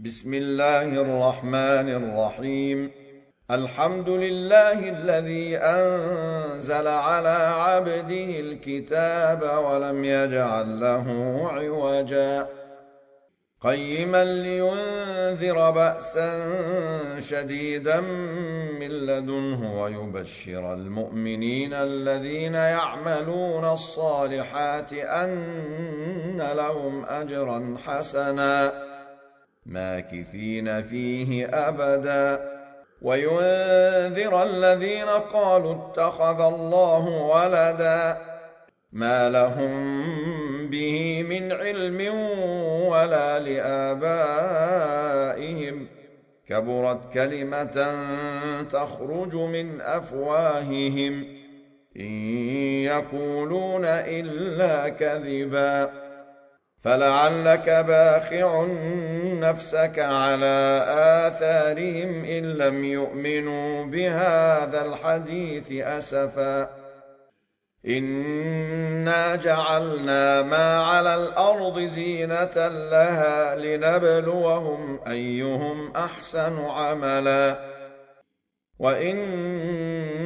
بسم الله الرحمن الرحيم. الحمد لله الذي أنزل على عبده الكتاب ولم يجعل له عوجا قيما لينذر بأسا شديدا من لدنه ويبشر المؤمنين الذين يعملون الصالحات أن لهم أجرا حسنا ماكثين فيه أبدا وينذر الذين قالوا اتخذ الله ولدا ما لهم به من علم ولا لآبائهم كبرت كلمة تخرج من أفواههم إن يقولون إلا كذبا فلعلك باخع نفسك على آثارهم إن لم يؤمنوا بهذا الحديث أسفا إنا جعلنا ما على الأرض زينة لها لنبلوهم أيهم أحسن عملا وإنا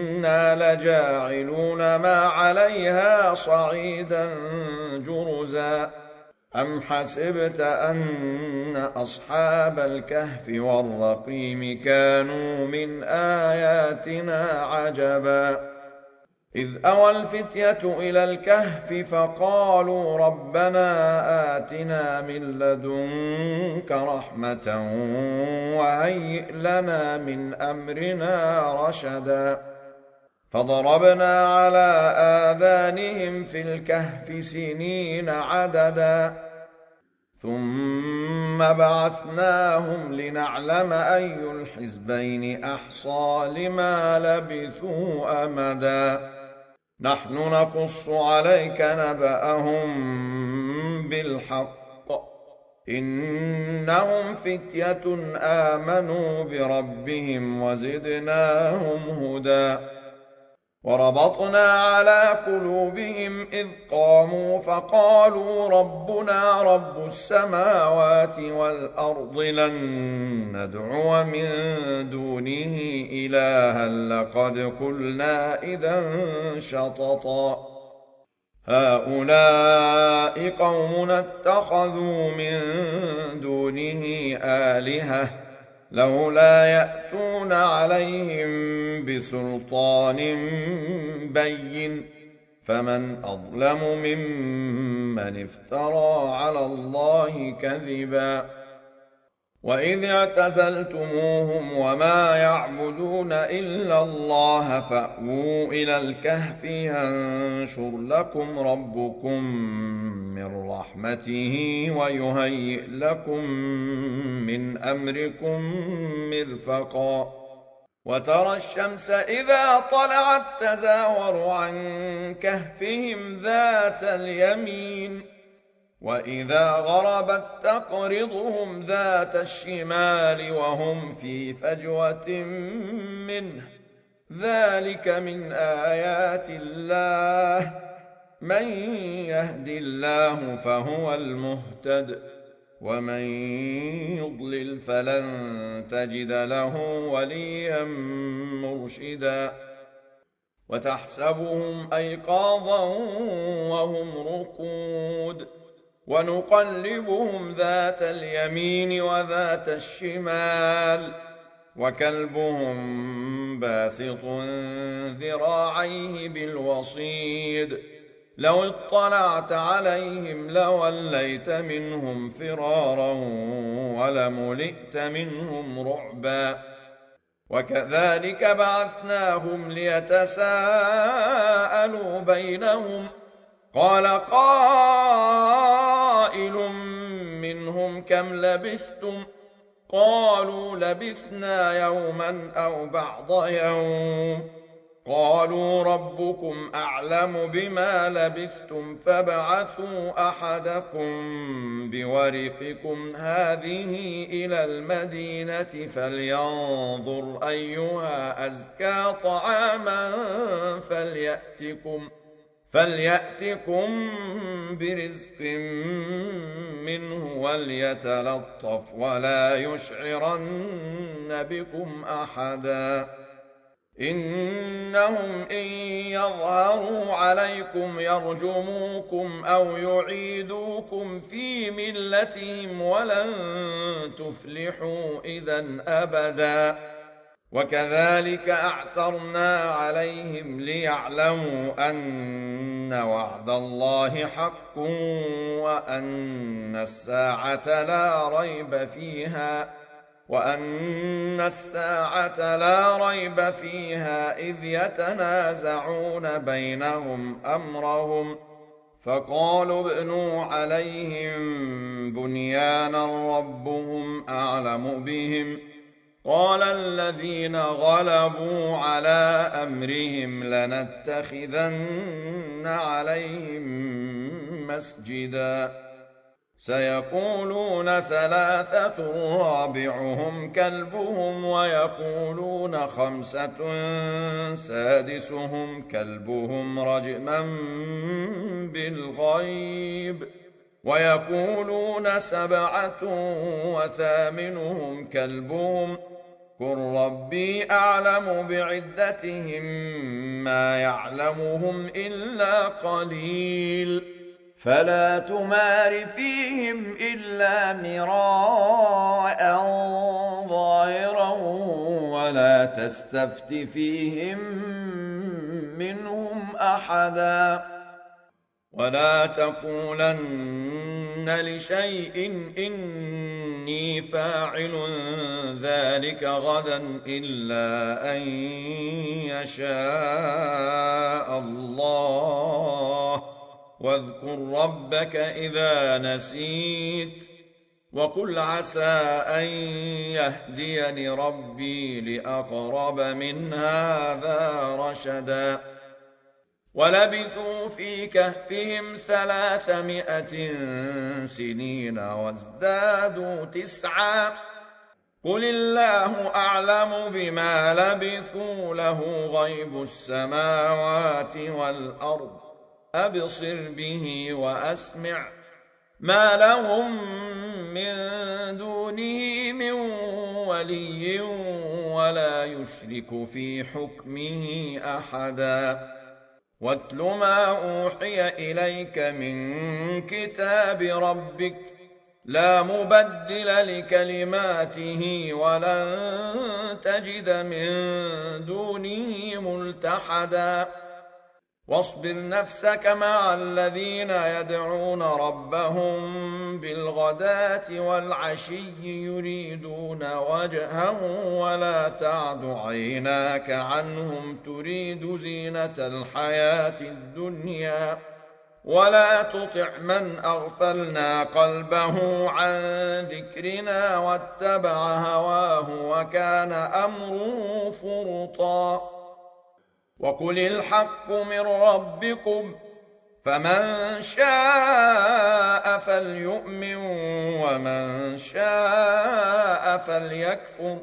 لجاعلون ما عليها صعيدا جرزا أم حسبت أن أصحاب الكهف والرقيم كانوا من آياتنا عجبا إذ أوى الفتية إلى الكهف فقالوا ربنا آتنا من لدنك رحمة وهيئ لنا من أمرنا رشدا فضربنا على آذانهم في الكهف سنين عددا ثم بعثناهم لنعلم أي الحزبين أحصى لما لبثوا أمدا نحن نقص عليك نبأهم بالحق إنهم فتية آمنوا بربهم وزدناهم هدى وربطنا على قلوبهم إذ قاموا فقالوا ربنا رب السماوات والأرض لن ندعو من دونه إلها لقد قلنا إذا شططا هؤلاء قومنا اتخذوا من دونه آلهة لولا يأتون عليهم بسلطان بين فمن أظلم ممن افترى على الله كذبا وإذ اعتزلتموهم وما يعبدون إلا الله فأووا إلى الكهف ينشر لكم ربكم من رحمته ويهيئ لكم من أمركم مرفقا وترى الشمس إذا طلعت تزاور عن كهفهم ذات اليمين وإذا غربت تقرضهم ذات الشمال وهم في فجوة منه ذلك من آيات الله من يهد الله فهو المهتد ومن يضلل فلن تجد له وليا مرشدا وتحسبهم أيقاظا وهم رقود ونقلبهم ذات اليمين وذات الشمال وكلبهم باسط ذراعيه بالوصيد لو اطلعت عليهم لوليت منهم فرارا ولملئت منهم رعبا وكذلك بعثناهم ليتساءلوا بينهم قال قائل منهم كم لبثتم قالوا لبثنا يوما أو بعض يوم قالوا ربكم أعلم بما لبثتم فابعثوا أحدكم بورقكم هذه إلى المدينة فلينظر أيها أزكى طعاما فليأتكم برزق منه وليتلطف ولا يشعرن بكم أحدا إنهم إن يظهروا عليكم يرجموكم أو يعيدوكم في ملتهم ولن تفلحوا إذا أبدا وكذلك أعثرنا عليهم ليعلموا أن وعد الله حق وأن الساعة لا ريب فيها إذ يتنازعون بينهم أمرهم فقالوا ابنوا عليهم بنيانا ربهم أعلم بهم قال الذين غلبوا على أمرهم لنتخذن عليهم مسجدا سيقولون ثلاثة رابعهم كلبهم ويقولون خمسة سادسهم كلبهم رجما بالغيب ويقولون سبعة وثامنهم كلبهم قل ربي أعلم بعدتهم ما يعلمهم إلا قليل فلا تمار فيهم إلا مراء ظاهرا ولا تستفت فيهم منهم أحدا ولا تقولن لشيء إني فاعل ذلك غدا إلا أن يشاء الله واذكر ربك إذا نسيت وقل عسى أن يهديني ربي لأقرب من هذا رشدا ولبثوا في كهفهم 300 سنين وازدادوا 9 قل الله أعلم بما لبثوا له غيب السماوات والأرض أبصر به وأسمع ما لهم من دونه من ولي ولا يشرك في حكمه أحدا واتل ما أوحي إليك من كتاب ربك لا مبدل لكلماته ولن تجد من دونه ملتحدا واصبر نفسك مع الذين يدعون ربهم بالغداة والعشي يريدون وجهه ولا تعد عيناك عنهم تريد زينة الحياة الدنيا ولا تطع من أغفلنا قلبه عن ذكرنا واتبع هواه وكان أمره فرطا وقل الحق من ربكم فمن شاء فليؤمن ومن شاء فليكفر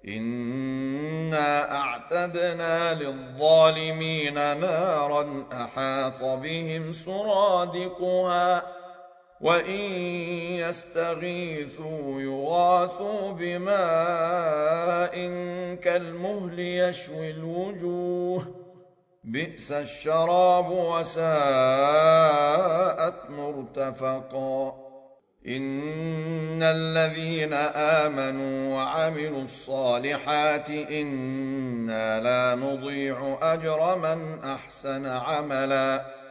إنا أعتدنا للظالمين نارا أحاط بهم سرادقها وإن يستغيثوا يغاثوا بماء كالمهل يشوي الوجوه بئس الشراب وساءت مرتفقا إن الذين آمنوا وعملوا الصالحات إنا لا نضيع أجر من أحسن عملا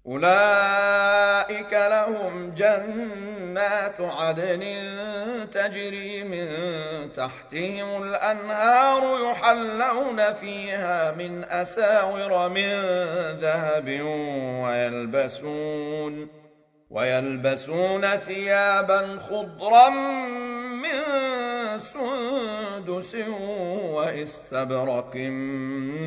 أولئك لهم جنات عدن تجري من تحتهم الأنهار يحلون فيها من أساور من ذهب ويلبسون ثيابا خضرا من سندس واستبرق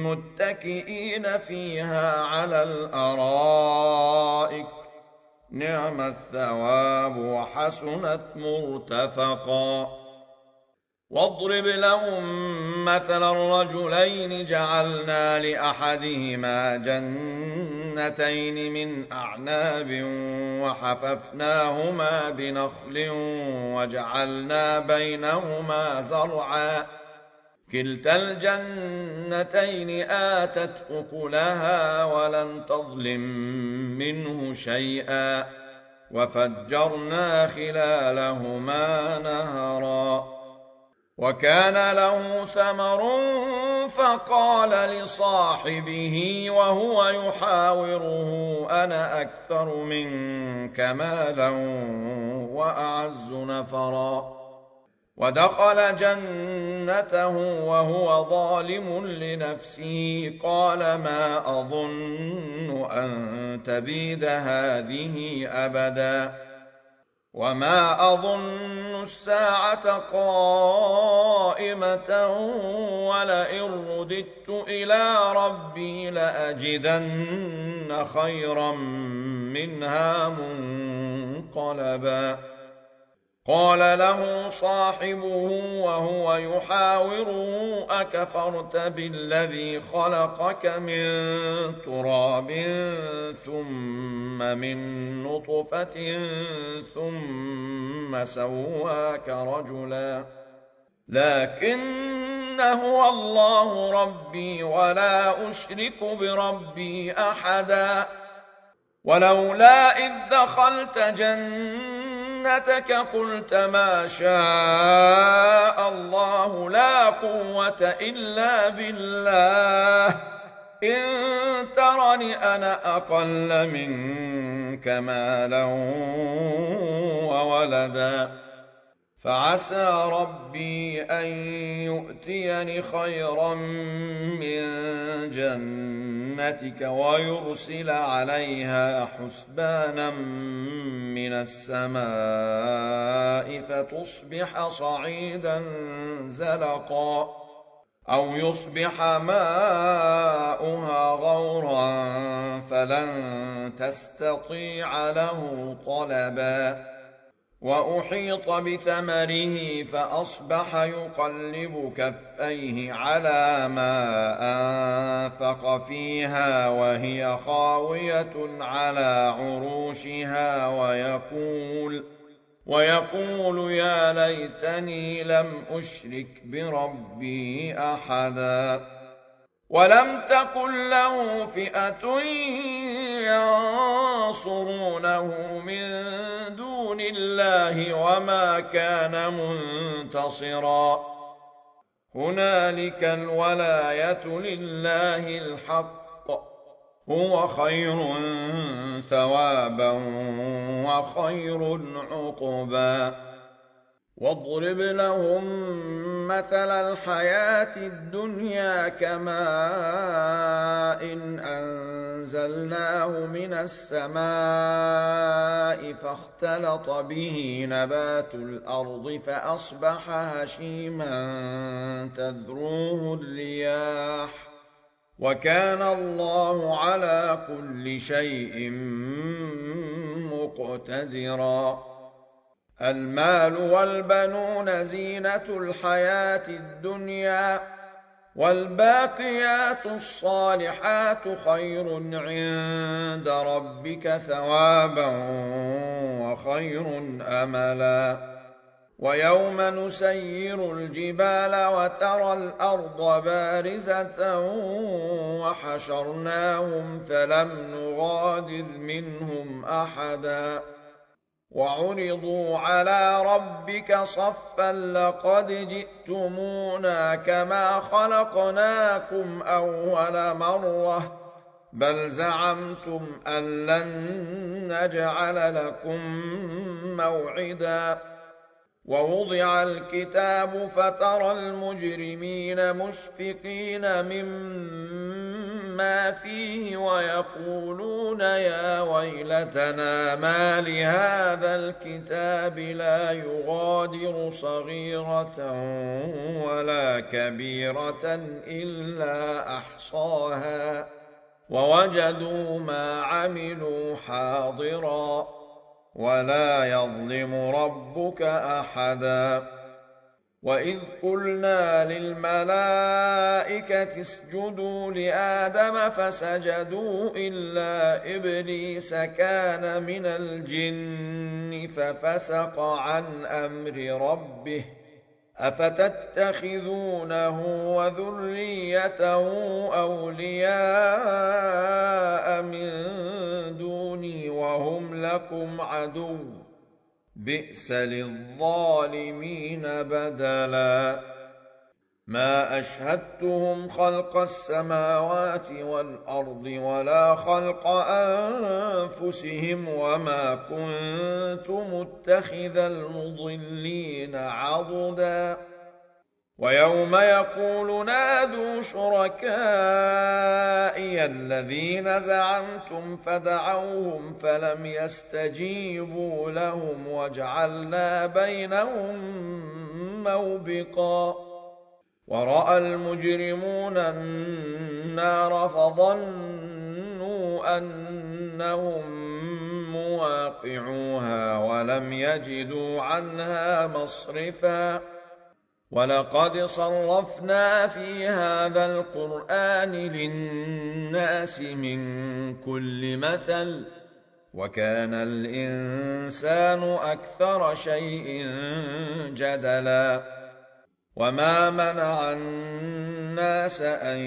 متكئين فيها على الأرائك نعم الثواب وحسنت مرتفقا واضرب لهم مثل الرجلين جعلنا لأحدهما جنتين من أعناب وحففناهما بنخل وجعلنا بينهما زرعا كلتا الجنتين آتت أكلها ولم تظلم منه شيئا وفجرنا خلالهما نهرا وكان له ثمر فقال لصاحبه وهو يحاوره أنا أكثر منك مالا وأعز نفرا ودخل جنته وهو ظالم لنفسه قال ما أظن أن تبيد هذه أبدا وما أظن الساعة قائمة ولئن رددت إلى ربي لأجدن خيرا منها منقلبا قال له صاحبه وهو يحاوره أكفرت بالذي خلقك من تراب ثم من نطفة ثم سواك رجلا لكن هو الله ربي ولا أشرك بربي أحدا ولولا إذ دخلت جنتك قلت ما شاء الله لا قوة إلا بالله إن ترني أنا أقل منك مالا وولدا فعسى ربي أن يؤتيني خيرا من جنتك ويرسل عليها حسبانا من السماء فتصبح صعيدا زلقا أو يصبح ماؤها غورا فلن تستطيع له طلبا وأحيط بثمره فأصبح يقلب كفيه على ما أنفق فيها وهي خاوية على عروشها ويقول يا ليتني لم أشرك بربي أحدا ولم تكن له فئة ينصرونه من دون الله وما كان منتصرا هنالك الولاية لله الحق هو خير ثوابا وخير عقبا واضرب لهم مثل الحياة الدنيا كماء إن أنزلناه من السماء فاختلط به نبات الأرض فأصبح هشيما تذروه الرياح وكان الله على كل شيء مقتدرا المال والبنون زينة الحياة الدنيا والباقيات الصالحات خير عند ربك ثوابا وخير أملا ويوم نسير الجبال وترى الأرض بارزة وحشرناهم فلم نغادر منهم أحدا وعرضوا على ربك صفا لقد جئتمونا كما خلقناكم أول مرة بل زعمتم أن لن نجعل لكم موعدا ووضع الكتاب فترى المجرمين مشفقين مما فيه ويقولون يا ويلتنا ما لهذا الكتاب لا يغادر صغيرة ولا كبيرة إلا أحصاها ووجدوا ما عملوا حاضرا ولا يظلم ربك أحدا وإذ قلنا للملائكة اسجدوا لآدم فسجدوا إلا إبليس كان من الجن ففسق عن أمر ربه أفتتخذونه وذريته أولياء من دوني وهم لكم عدو بئس للظالمين بدلا ما أشهدتهم خلق السماوات والأرض ولا خلق أنفسهم وما كنت متخذ المضلين عضدا ويوم يقول نادوا شركائي الذين زعمتم فدعوهم فلم يستجيبوا لهم وجعلنا بينهم موبقا ورأى المجرمون النار فظنوا أنهم مواقعوها ولم يجدوا عنها مصرفا ولقد صرفنا في هذا القرآن للناس من كل مثل وكان الإنسان أكثر شيء جدلا وما منع الناس أن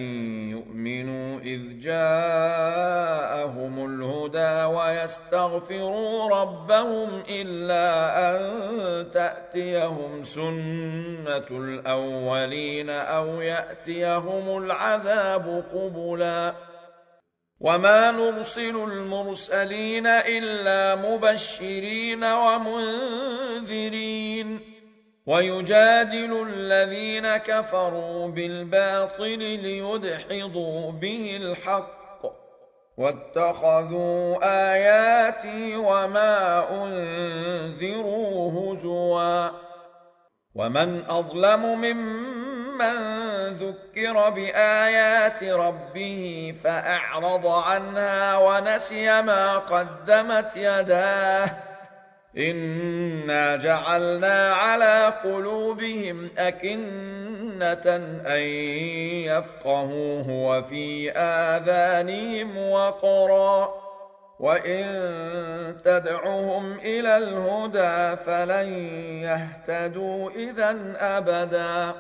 يؤمنوا إذ جاءهم الهدى ويستغفروا ربهم إلا أن تأتيهم سنة الأولين أو يأتيهم العذاب قبلا وما نرسل المرسلين إلا مبشرين ومنذرين ويجادل الذين كفروا بالباطل ليدحضوا به الحق واتخذوا آياتي وما أنذروا هزوا ومن أظلم ممن ذكر بآيات ربه فأعرض عنها ونسي ما قدمت يداه إنا جعلنا على قلوبهم أكنة أن يفقهوه وفي آذانهم وقرا وإن تدعهم إلى الهدى فلن يهتدوا إذن أبدا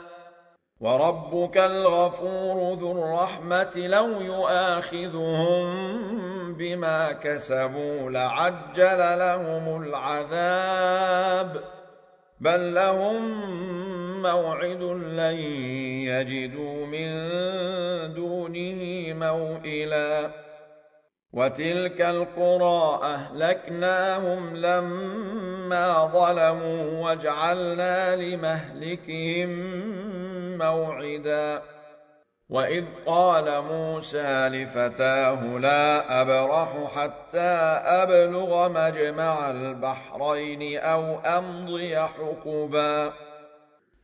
وربك الغفور ذو الرحمة لو يؤاخذهم بما كسبوا لعجل لهم العذاب بل لهم موعد لن يجدوا من دونه موئلا وتلك القرى أهلكناهم لما ظلموا وجعلنا لمهلكهم موعدا وإذ قال موسى لفتاه لا أبرح حتى أبلغ مجمع البحرين أو أمضي حقبا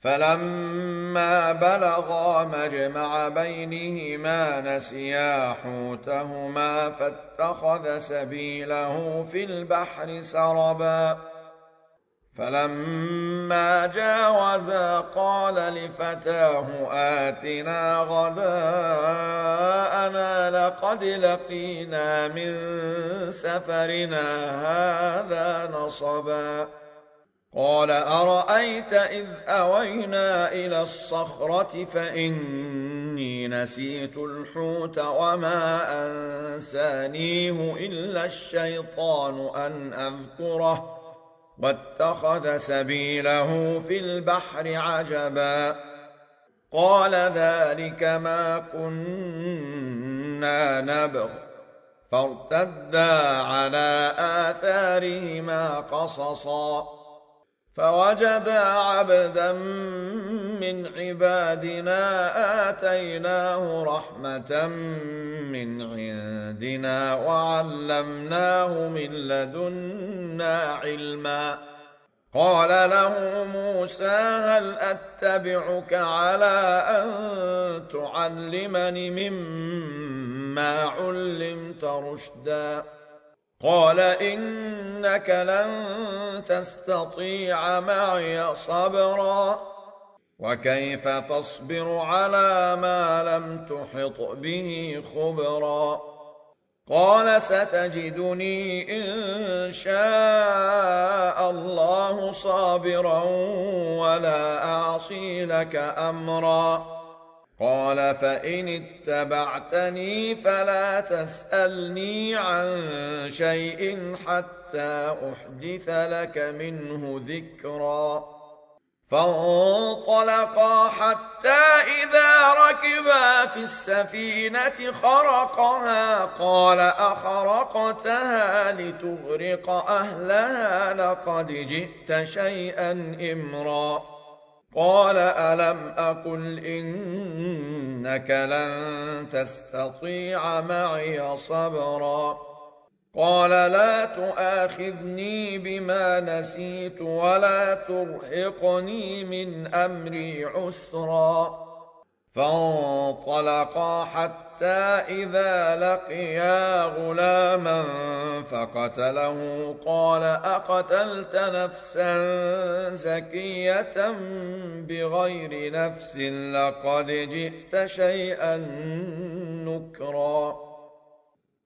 فلما بلغا مجمع بينهما نسيا حوتهما فاتخذ سبيله في البحر سربا فلما جاوزا قال لفتاه آتنا غداءنا لقد لقينا من سفرنا هذا نصبا قال أرأيت إذ أوينا إلى الصخرة فإني نسيت الحوت وما أنسانيه إلا الشيطان أن أذكره واتخذ سبيله في البحر عجبا قال ذلك ما كنا نبغ فارتدا على آثارهما قصصا فوجدا عبدا من عبادنا آتيناه رحمة من عندنا وعلمناه من لدنا علما قال له موسى هل أتبعك على أن تعلمني مما علمت رشدا قال إنك لن تستطيع معي صبرا وكيف تصبر على ما لم تحط به خبرا قال ستجدني إن شاء الله صابرا ولا أعصي لك أمرا قال فإن اتبعتني فلا تسألني عن شيء حتى أحدث لك منه ذكرا فانطلقا حتى إذا ركبا في السفينة خرقها قال أخرقتها لتغرق أهلها لقد جئت شيئا إمرا قال ألم أقل إنك لن تستطيع معي صبرا قال لا تؤاخذني بما نسيت ولا ترهقني من أمري عسرا فانطلقا حتى إذا لقيا غلاما فقتله قال أقتلت نفسا زكية بغير نفس لقد جئت شيئا نكرا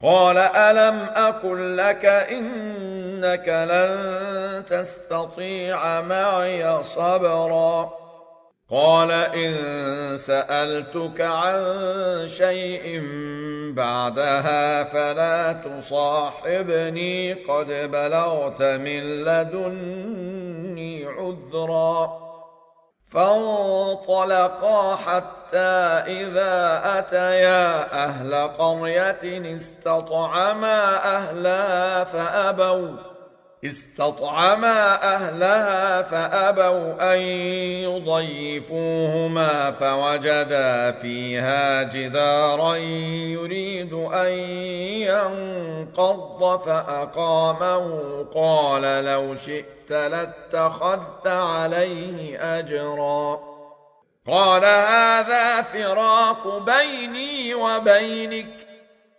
قال ألم أقل لك إنك لن تستطيع معي صبرا قال إن سألتك عن شيء بعدها فلا تصاحبني قد بلغت من لدني عذرا فانطلقا حتى إذا أتيا أهل قرية استطعما أهلها فأبوا أن يضيفوهما فوجدا فيها جدارا يريد أن ينقض فأقامه قال لو شئت لاتخذت عليه أجرا قال هذا فراق بيني وبينك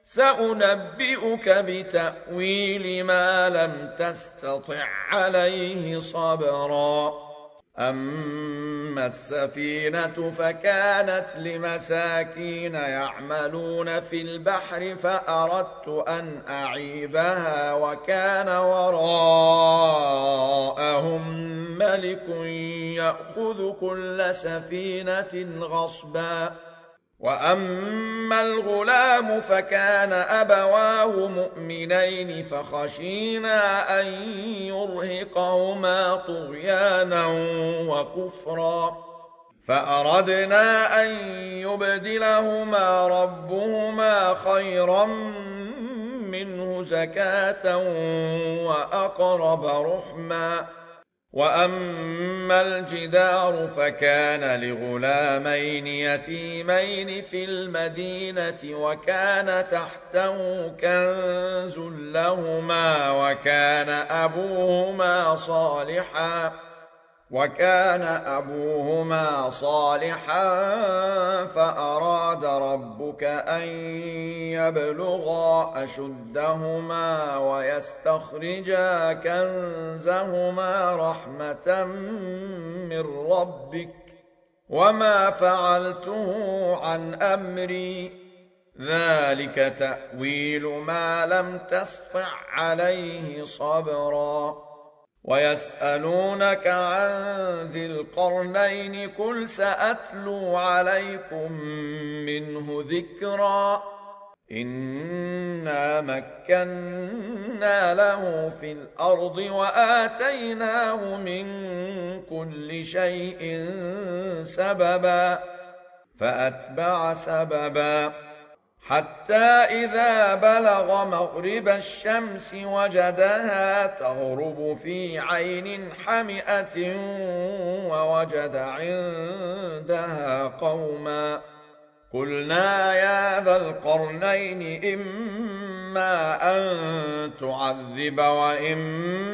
سأنبئك بتأويل ما لم تستطع عليه صبرا أما السفينة فكانت لمساكين يعملون في البحر فأردت أن أعيبها وكان وراءهم ملك يأخذ كل سفينة غصبا وأما الغلام فكان أبواه مؤمنين فخشينا أن يرهقهما طغيانا وكفرا فأردنا أن يبدلهما ربهما خيرا منه زكاة وأقرب رحما وأما الجدار فكان لغلامين يتيمين في المدينة وكان تحته كنز لهما وكان أبوهما صالحا فأراد ربك أن يبلغا أشدهما ويستخرجا كنزهما رحمة من ربك وما فعلته عن أمري ذلك تأويل ما لم تسطع عليه صبرا ويسألونك عن ذي القرنين قل سأتلو عليكم منه ذكرا إنا مكنا له في الأرض وآتيناه من كل شيء سببا فأتبع سببا حتى إذا بلغ مغرب الشمس وجدها تغرب في عين حمئة ووجد عندها قوما قلنا يا ذا القرنين إما أن تعذب وإما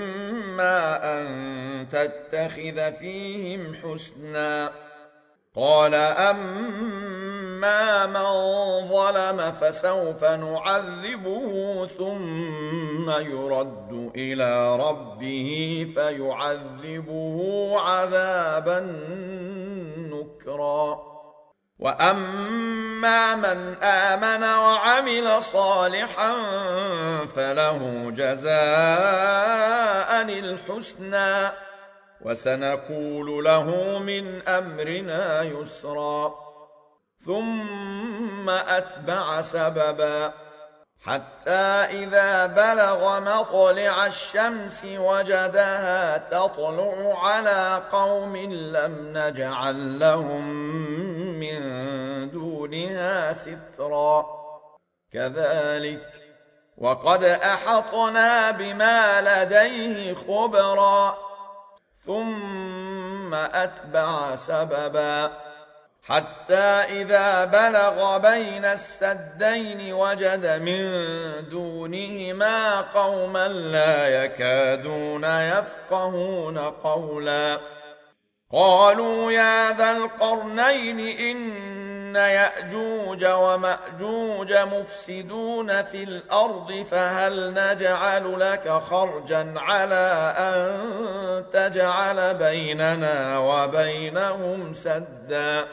أن تتخذ فيهم حسنا قال أما من ظلم فسوف نعذبه ثم يرد إلى ربه فيعذبه عذابا ذكرا. وأما من آمن وعمل صالحا فله جزاء الحسنى وسنقول له من أمرنا يسرا. ثم أتبع سببا حتى إذا بلغ مطلع الشمس وجدها تطلع على قوم لم نجعل لهم من دونها سترا. كذلك وقد أحطنا بما لديه خبرا. ثم أتبع سببا حتى إذا بلغ بين السدين وجد من دونهما قوما لا يكادون يفقهون قولا. قالوا يا ذا القرنين إن يأجوج ومأجوج مفسدون في الأرض فهل نجعل لك خرجا على أن تجعل بيننا وبينهم سدا.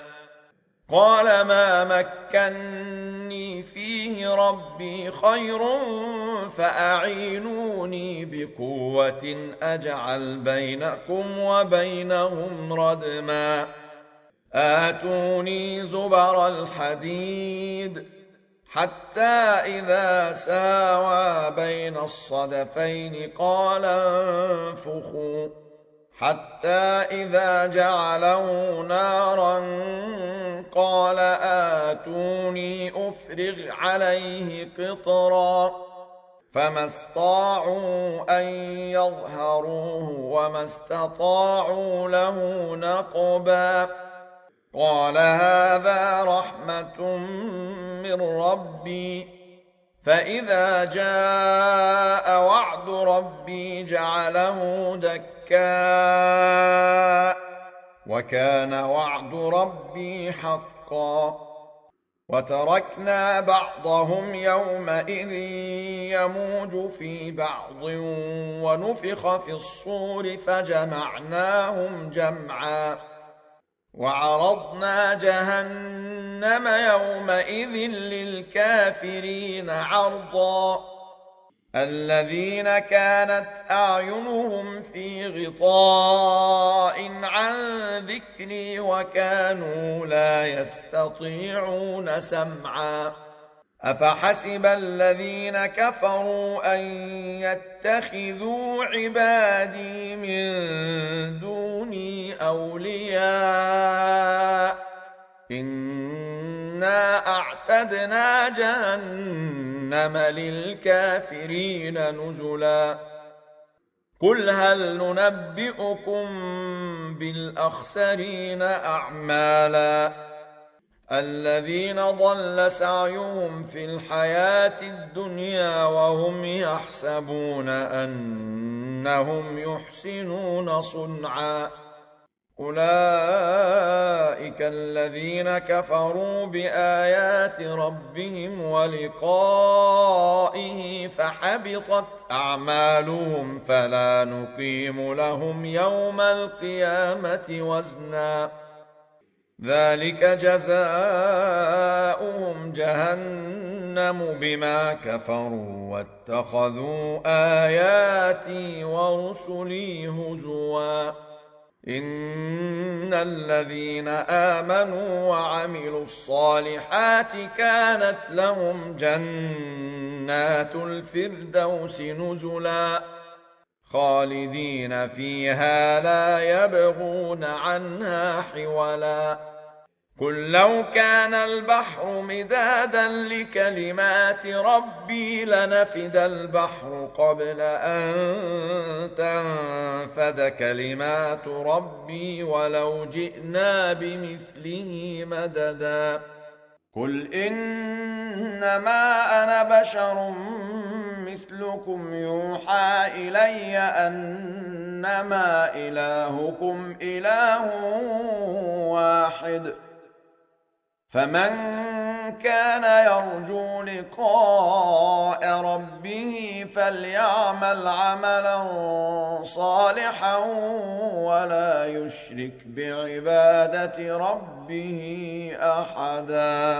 قال ما مكني فيه ربي خير فأعينوني بقوة أجعل بينكم وبينهم ردما. آتوني زبر الحديد حتى إذا ساوى بين الصدفين قال انفخوا حتى إذا جعله نارا قال آتوني أفرغ عليه قطرا. فما استطاعوا أن يظهروه وما استطاعوا له نقبا. قال هذا رحمة من ربي فإذا جاء وعد ربي جعله دكا وكان وعد ربي حقا. وتركنا بعضهم يومئذ يموج في بعض ونفخ في الصور فجمعناهم جمعا. وعرضنا جهنم يومئذ للكافرين عرضا. الذين كانت أعينهم في غطاء عن ذكري وكانوا لا يستطيعون سمعا. أفحسب الذين كفروا أن يتخذوا عبادي من دوني أولياء إنا أعتدنا جهنم للكافرين نزلا. قل هل ننبئكم بالأخسرين أعمالا الذين ضل سعيهم في الحياة الدنيا وهم يحسبون أنهم يحسنون صنعا. أولئك الذين كفروا بآيات ربهم ولقائه فحبطت أعمالهم فلا نقيم لهم يوم القيامة وزنا. ذلك جزاؤهم جهنم بما كفروا واتخذوا آياتي ورسلي هزوا. إن الذين آمنوا وعملوا الصالحات كانت لهم جنات الفردوس نزلا خالدين فيها لا يبغون عنها حولا. قل لو كان البحر مدادا لكلمات ربي لنفد البحر قبل أن تنفد كلمات ربي ولو جئنا بمثله مددا. قل إنما أنا بشر مثلكم يوحى إلي أنما إلهكم إله واحد فمن كان يرجو لقاء ربه فليعمل عملا صالحا ولا يشرك بعبادة ربه أحدا.